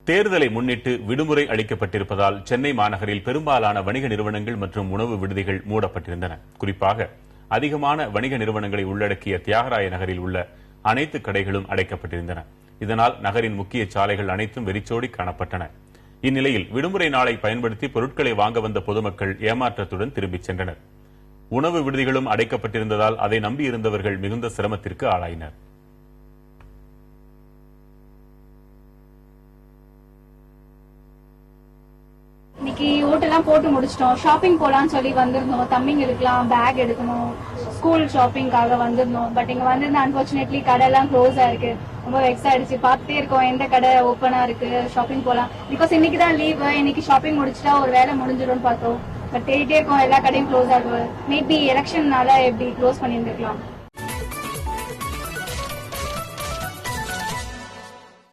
தேர்தலை முன்னிட்டு விடுமுறை அளிக்கப்பட்டிருப்பதால் சென்னை மாநகரில் பெரும்பாலான வணிக நிறுவனங்கள் மற்றும் உணவு விடுதிகள் மூடப்பட்டிருந்தன. குறிப்பாக அதிகமான வணிக நிறுவனங்களை உள்ளடக்கிய தியாகராய நகரில் உள்ள அனைத்து கடைகளும் அடைக்கப்பட்டிருந்தன. இதனால் நகரின் முக்கிய சாலைகள் அனைத்தும் வெறிச்சோடி காணப்பட்டன. இந்நிலையில் விடுமுறை நாளை பயன்படுத்தி பொருட்களை வாங்க வந்த பொதுமக்கள் ஏமாற்றத்துடன் திரும்பிச் சென்றனர். உணவு விடுதிகளும் அடைக்கப்பட்டிருந்ததால் அதை நம்பியிருந்தவர்கள் மிகுந்த சிரமத்திற்கு ஆளாயினர். இன்னைக்கு ஓட்டெல்லாம் போட்டு முடிச்சிட்டோம். ஷாப்பிங் போலான்னு சொல்லி வந்திருந்தோம். தம்பிங்களுக்குலாம் பேக் எடுக்கணும், ஸ்கூல் ஷாப்பிங்காக வந்திருந்தோம். பட் இங்க வந்திருந்த அன்பார்ச்சுனேட்லி கடை எல்லாம் க்ளோஸ் ஆயிருக்கு. ரொம்ப வெக்ஸ் ஆயிடுச்சு. பார்த்துட்டே இருக்கோம் எந்த கடை ஓப்பனா இருக்கு, ஷாப்பிங் போலாம். பிகாஸ் இன்னைக்கு தான் லீவ், இன்னைக்கு ஷாப்பிங் முடிச்சிட்டா ஒரு வேலை முடிஞ்சிடும் பார்த்தோம். பட் தேடிட்டே இருக்கோம், எல்லா கடையும் க்ளோஸ் ஆகும். மேபி எலெக்ஷன்னால எப்படி க்ளோஸ் பண்ணியிருந்திருக்கலாம்.